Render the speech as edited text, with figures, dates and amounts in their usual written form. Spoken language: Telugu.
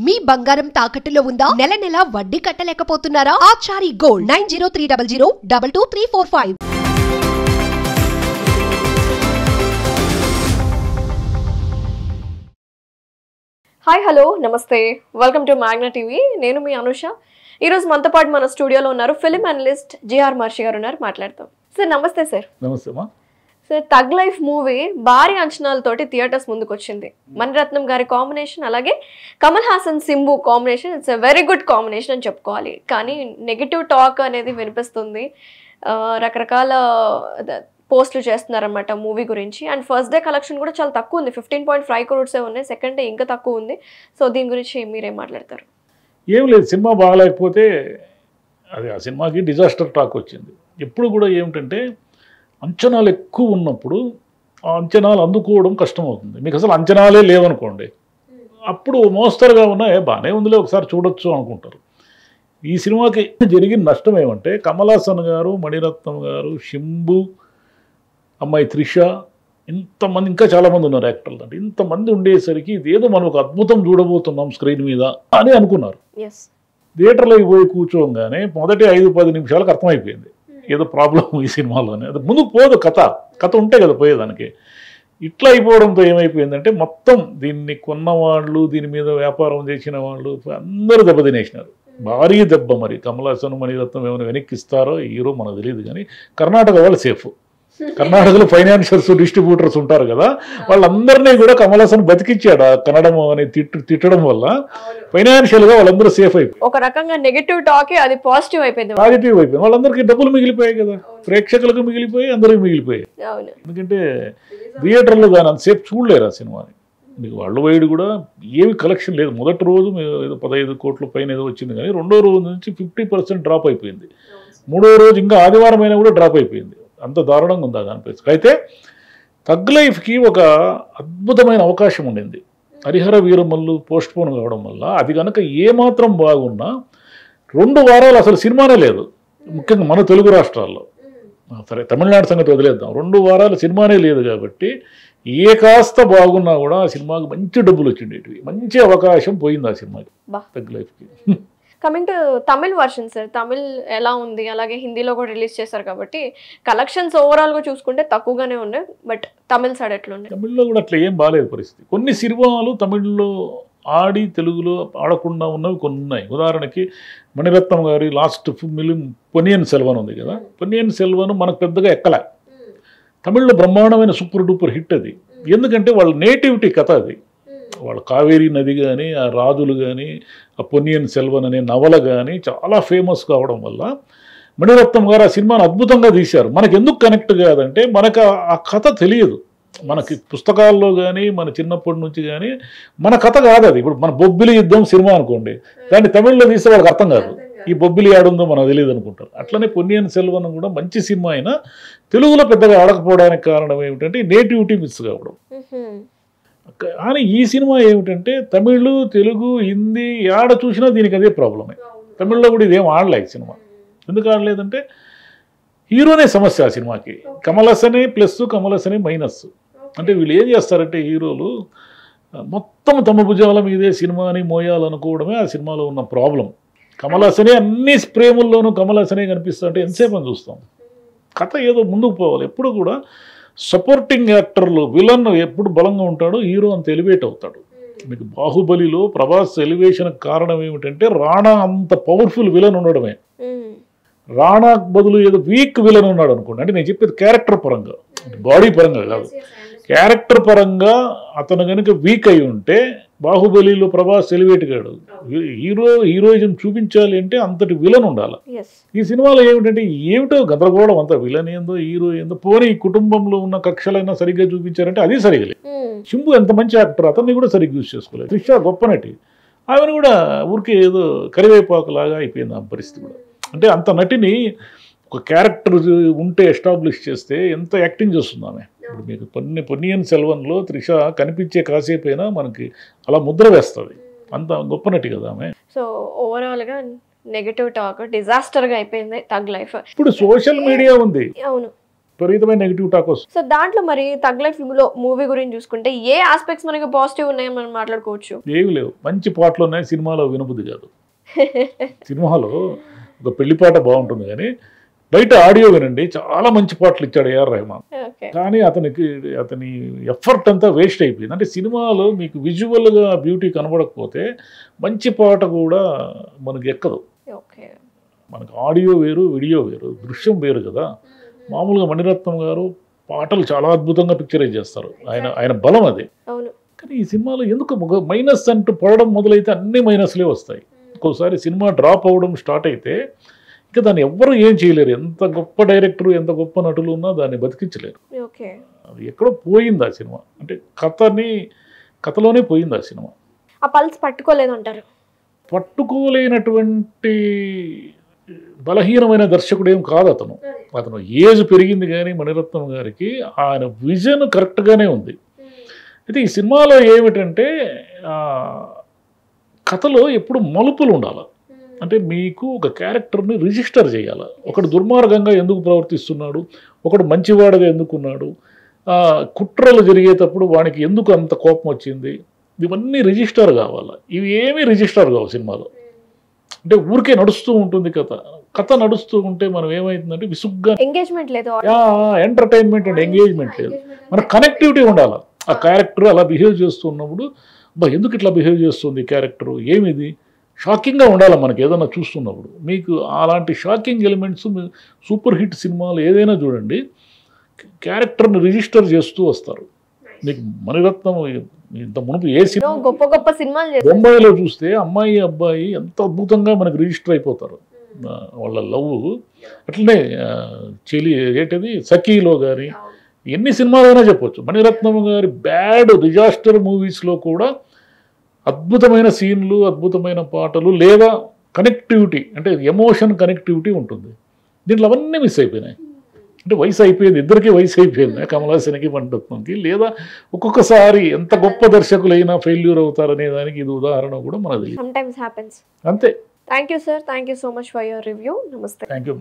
మీ బంగారం తాకట్టులో ఉందా? నెల నెల వడ్డీ కట్టలేకపోతున్నారా? ఆచారి గోల్డ్ 9030022345. హాయ్ హలో నమస్తే, వెల్కమ్ టు మ్యాగ్నా టీవీ. నేను మీ అనుష. ఈరోజు మనతో పాటు మన స్టూడియోలో ఉన్నారు ఫిలిం అనలిస్ట్ జిఆర్ మహర్షి గారు ఉన్నారు. మాట్లాడతాం. సార్ నమస్తే. సార్ నమస్తే మా. సార్, తగ్ లైఫ్ మూవీ భారీ అంచనాలతోటి థియేటర్స్ ముందుకు వచ్చింది. మణిరత్నం గారి కాంబినేషన్, అలాగే Kamal Haasan Simbu combination, it's a very good combination అని చెప్పుకోవాలి. కానీ నెగిటివ్ టాక్ అనేది వినిపిస్తుంది. రకరకాల పోస్టులు చేస్తున్నారన్నమాట మూవీ గురించి. అండ్ ఫస్ట్ డే కలెక్షన్ కూడా చాలా తక్కువ ఉంది, 15.5 crores ఉన్నాయి. సెకండ్ డే ఇంకా తక్కువ ఉంది. సో దీని గురించి మీరేం మాట్లాడతారు? ఏం లేదు, సినిమా బాగాలేకపోతే అది ఆ సినిమాకి డిజాస్టర్ టాక్ వచ్చింది. ఎప్పుడు కూడా ఏమిటంటే అంచనాలు ఎక్కువ ఉన్నప్పుడు ఆ అంచనాలు అందుకోవడం కష్టమవుతుంది. మీకు అసలు అంచనాలే లేవనుకోండి, అప్పుడు మోస్తరుగా ఉన్న బాగానే ఉందిలే ఒకసారి చూడొచ్చు అనుకుంటారు. ఈ సినిమాకి జరిగిన నష్టం ఏమంటే కమల్ హాసన్ గారు, మణిరత్నం గారు, శంభు, అమ్మాయి త్రిష, ఇంతమంది, ఇంకా చాలామంది ఉన్నారు యాక్టర్లు. అంటే ఇంతమంది ఉండేసరికి ఇదేదో మనం ఒక అద్భుతం చూడబోతున్నాం స్క్రీన్ మీద అని అనుకున్నారు. థియేటర్లోకి పోయి కూర్చోగానే మొదటి 5-10 నిమిషాలకు అర్థమైపోయింది ఏదో ప్రాబ్లం ఈ సినిమాలోనే. అది ముందుకు పోదు, కథ ఉంటే కదా పోయేదానికి. ఇట్లా అయిపోవడంతో ఏమైపోయిందంటే మొత్తం దీన్ని కొన్నవాళ్ళు, దీని మీద వ్యాపారం చేసిన వాళ్ళు అందరూ దెబ్బతినేసినారు. భారీ దెబ్బ. మరి కమల్ హాసన్, మణిరత్నం ఏమైనా వెనక్కిస్తారో హీరో మనకు తెలియదు. కానీ కర్ణాటక వాళ్ళు సేఫ్. కర్ణాటకలో ఫైనాన్షియల్స్, డిస్ట్రిబ్యూటర్స్ ఉంటారు కదా, వాళ్ళందరినీ కూడా కమల్ హాసన్ బతికిచ్చాడు. కన్నడం అని తిట్టడం వల్ల ఫైనాన్షియల్ గా వాళ్ళందరూ సేఫ్ అయిపోయి, ఒక రకంగా నెగటివ్ టాక్ అది పాజిటివ్ అయిపోయింది. వాళ్ళందరికీ డబ్బులు మిగిలిపోయాయి కదా, ప్రేక్షకులకు మిగిలిపోయి, అందరికి మిగిలిపోయాయి. ఎందుకంటే థియేటర్లో కానీ అంతసేపు చూడలేరు ఆ సినిమాని. మీకు వరల్డ్ వైడ్ కూడా ఏమి కలెక్షన్ లేదు. మొదటి రోజు ఏదో 15 కోట్ల పైన ఏదో వచ్చింది, కానీ రెండో రోజు నుంచి 50% డ్రాప్ అయిపోయింది. మూడో రోజు ఇంకా ఆదివారం అయినా కూడా డ్రాప్ అయిపోయింది. అంత దారుణంగా ఉంది దానిపై. అయితే తగ్ లైఫ్కి ఒక అద్భుతమైన అవకాశం ఉండింది. హరిహర వీరమల్లు పోస్ట్ పోన్ కావడం వల్ల అది కనుక ఏమాత్రం బాగున్నా 2 వారాలు అసలు సినిమానే లేదు, ముఖ్యంగా మన తెలుగు రాష్ట్రాల్లో. సరే తమిళనాడు సంగతి వదిలేద్దాం, 2 వారాలు సినిమానే లేదు. కాబట్టి ఏ కాస్త బాగున్నా కూడా ఆ సినిమాకి మంచి డబ్బులు వచ్చిండేటివి. మంచి అవకాశం పోయింది ఆ సినిమాకి, తగ్ లైఫ్కి. Coming to Tamil version sir, Tamil ఎలా ఉంది? అలాగే హిందీలో కూడా రిలీజ్ చేశారు కాబట్టి కలెక్షన్స్ ఓవరాల్గా చూసుకుంటే తక్కువగానే ఉన్నాయి. బట్ తమిళ్ సైడ్ ఎట్లా ఉన్నాయి? తమిళ్లో కూడా అట్లా ఏం బాగాలేదు పరిస్థితి. కొన్ని సినిమాలు తమిళ్లో ఆడి తెలుగులో ఆడకుండా ఉన్నవి కొన్ని ఉన్నాయి. ఉదాహరణకి మణిరత్నం గారి లాస్ట్ ఫిలిం పొన్నియిన్ సెల్వన్ ఉంది కదా, పొన్నియిన్ సెల్వన్ మనకు పెద్దగా ఎక్కలే. తమిళ్లో బ్రహ్మాండమైన సూపర్ డూపర్ హిట్ అది. ఎందుకంటే వాళ్ళ నేటివిటీ కథ అది. వాళ్ళ కావేరీ నది కానీ, ఆ రాజులు కానీ, ఆ పొన్నియిన్ సెల్వన్ అనే నవల కానీ చాలా ఫేమస్ కావడం వల్ల మణిరత్నం గారు ఆ సినిమాను అద్భుతంగా తీశారు. మనకు ఎందుకు కనెక్ట్ కాదంటే మనకు ఆ కథ తెలియదు. మనకి పుస్తకాల్లో కానీ, మన చిన్నప్పటి నుంచి కానీ మన కథ కాదు అది. ఇప్పుడు మన బొబ్బిలి యుద్ధం సినిమా అనుకోండి, దాన్ని తమిళ్లో తీస్తే వాళ్ళకి అర్థం కాదు. ఈ బొబ్బిలి ఆడుందో మనకు తెలియదు అనుకుంటారు. అట్లనే పొన్నియిన్ సెల్వన్ కూడా మంచి సినిమా అయినా తెలుగులో పెద్దగా ఆడకపోవడానికి కారణం ఏమిటంటే నేటివిటీ మిస్ కావడం. కానీ ఈ సినిమా ఏమిటంటే తమిళ్, తెలుగు, హిందీ ఆడ చూసినా దీనికి అదే ప్రాబ్లమే. తమిళ్లో కూడా ఇదేం ఆడలేదు సినిమా. ఎందుకు ఆడలేదంటే హీరోనే సమస్య ఆ సినిమాకి. కమల్ హాసనే ప్లస్, కమల్ హాసనే మైనస్. అంటే వీళ్ళు ఏం చేస్తారంటే హీరోలు మొత్తం తమ భుజాల మీదే సినిమాని మోయాలనుకోవడమే ఆ సినిమాలో ఉన్న ప్రాబ్లం. కమల్ హాసనే అన్ని ప్రేముల్లోనూ కమల్ హాసనే కనిపిస్తా అంటే ఎంతసేపు అని చూస్తాం. కథ ఏదో ముందుకు పోవాలి. ఎప్పుడు కూడా సపోర్టింగ్ యాక్టర్లు, విలన్ ఎప్పుడు బలంగా ఉంటాడో హీరో అంత ఎలివేట్ అవుతాడు. మీకు బాహుబలిలో ప్రభాస్ ఎలివేషన్ కారణం ఏమిటంటే రాణా అంత పవర్ఫుల్ విలన్ ఉండడమే. రాణా బదులు ఏదో వీక్ విలన్ ఉన్నాడు అనుకోండి. అంటే నేను చెప్పేది క్యారెక్టర్ పరంగా, బాడీ పరంగా కాదు, క్యారెక్టర్ పరంగా అతను కనుక వీక్ అయి ఉంటే బాహుబలిలో ప్రభాస్ ఎలివేట్ కాడు. హీరోయిజం చూపించాలి అంటే అంతటి విలన్ ఉండాలి. ఈ సినిమాలో ఏమిటంటే ఏమిటో గందరగోళం, అంతా విలన్ ఏందో హీరో ఏందో. పోనీ కుటుంబంలో ఉన్న కక్షలైనా సరిగ్గా చూపించారంటే అది సరిగ్గా లేదు. శంభు ఎంత మంచి యాక్టర్, అతన్ని కూడా సరిగ్గా యూజ్ చేసుకోలేదు. త్రిష గొప్ప నటి, ఆమెను కూడా ఊరికే ఏదో కరివేపాకులాగా అయిపోయింది ఆ పరిస్థితి కూడా. అంటే అంత నటిని ఒక క్యారెక్టర్ ఉంటే ఎస్టాబ్లిష్ చేస్తే ఎంత యాక్టింగ్ చేస్తుంది ఆమె. ఇప్పుడు మీకు పొన్నియిన్ సెల్వన్లో త్రిష కనిపించే కాసేపైనా మనకి అలా ముద్ర వేస్తుంది. అంత గొప్ప నటి కదా ఆమె. సో ఓవరాల్గా నెగటివ్ టాక్ డిజాస్టర్గా అయిపోయింది తగ్ లైఫ్. ఇప్పుడు సోషల్ మీడియా ఉంది. అవును, విపరీతమైన నెగిటివ్ టాక్ వస్తుంది. సో దాంట్లో మరి తగ్ లైఫ్ లో మూవీ గురించి చూసుకుంటే ఏ ఆస్పెక్ట్స్ మనకి పాజిటివ్ ఉన్నాయో మనం మాట్లాడుకోవచ్చు. ఏమి లేవు, మంచి పాటలు ఉన్నాయి, సినిమాలో వినబుద్ధి కాదు. సినిమాలో ఒక పెళ్లి పాట బాగుంటుంది కానీ బయట ఆడియో వినండి, చాలా మంచి పాటలు ఇచ్చాడు ఏఆర్ రెహమాన్. కానీ అతని ఎఫర్ట్ అంతా వేస్ట్ అయిపోయింది. అంటే సినిమాలో మీకు విజువల్గా బ్యూటీ కనబడకపోతే మంచి పాట కూడా మనకి ఎక్కదు. మనకు ఆడియో వేరు, వీడియో వేరు, దృశ్యం వేరు కదా. మామూలుగా మణిరత్నం గారు పాటలు చాలా అద్భుతంగా పిక్చరైజ్ చేస్తారు, ఆయన బలం అది. కానీ ఈ సినిమాలో ఎందుకు మైనస్ అంటూ పడడం మొదలైతే అన్ని మైనస్లే వస్తాయి. ఒక్కోసారి సినిమా డ్రాప్ అవ్వడం స్టార్ట్ అయితే ఇంకా దాన్ని ఎవ్వరు ఏం చేయలేరు. ఎంత గొప్ప డైరెక్టర్, ఎంత గొప్ప నటులు ఉన్నా దాన్ని బతికించలేరు. అది ఎక్కడో పోయింది ఆ సినిమా. అంటే కథలోనే పోయింది ఆ సినిమా. ఆ పల్స్ పట్టుకోలేదు అంటారు. పట్టుకోలేనటువంటి బలహీనమైన దర్శకుడు ఏం కాదు అతను ఏజ్ పెరిగింది కానీ మణిరత్నం గారికి ఆయన విజన్ కరెక్ట్గానే ఉంది. అయితే ఈ సినిమాలో ఏమిటంటే కథలో ఎప్పుడు మలుపులు ఉండాలి. అంటే మీకు ఒక క్యారెక్టర్ని రిజిస్టర్ చేయాలి. ఒకడు దుర్మార్గంగా ఎందుకు ప్రవర్తిస్తున్నాడు, ఒకడు మంచివాడుగా ఎందుకున్నాడు, కుట్రలు జరిగేటప్పుడు వానికి ఎందుకు అంత కోపం వచ్చింది, ఇవన్నీ రిజిస్టర్ కావాలి. ఇవి ఏమీ రిజిస్టర్ కావు సినిమాలో. అంటే ఊరికే నడుస్తూ ఉంటుంది కథ నడుస్తూ ఉంటే మనం ఏమైతుందంటే విసుగ్గా, ఎంగేజ్మెంట్ లేదు, ఎంటర్టైన్మెంట్ అండ్ ఎంగేజ్మెంట్ లేదు. మన కనెక్టివిటీ ఉండాలి. ఆ క్యారెక్టర్ అలా బిహేవ్ చేస్తున్నప్పుడు ఎందుకు ఇట్లా బిహేవ్ చేస్తుంది క్యారెక్టరు, ఏమిది, షాకింగ్గా ఉండాలి మనకి ఏదైనా చూస్తున్నప్పుడు. మీకు అలాంటి షాకింగ్ ఎలిమెంట్స్ సూపర్ హిట్ సినిమాలు ఏదైనా చూడండి, క్యారెక్టర్ని రిజిస్టర్ చేస్తూ వస్తారు. మీకు మణిరత్నం ఇంత మునుపు ఏ సినిమా, గొప్ప గొప్ప సినిమాలు బొంబాయిలో చూస్తే అమ్మాయి అబ్బాయి ఎంత అద్భుతంగా మనకు రిజిస్టర్ అయిపోతారు వాళ్ళ లవ్. అట్లనే ఏంటది సఖీలో కానీ ఎన్ని సినిమాలైనా చెప్పొచ్చు. మణిరత్నం గారి బ్యాడ్ డిజాస్టర్ మూవీస్లో కూడా అద్భుతమైన సీన్లు, అద్భుతమైన పాటలు, లేదా కనెక్టివిటీ అంటే ఎమోషన్ కనెక్టివిటీ ఉంటుంది. దీంట్లో అవన్నీ మిస్ అయిపోయినాయి. అంటే వయసు అయిపోయింది, ఇద్దరికి వయసు అయిపోయింది, కమల్ హాసన్కి మణిరత్నంకి. లేదా ఒక్కొక్కసారి ఎంత గొప్ప దర్శకులైనా ఫెయిల్యూర్ అవుతారనే దానికి ఇది ఉదాహరణ కూడా మనది. Sometimes happens. అంతే. Thank you sir, thank you so much for your review. Namaste. Thank you.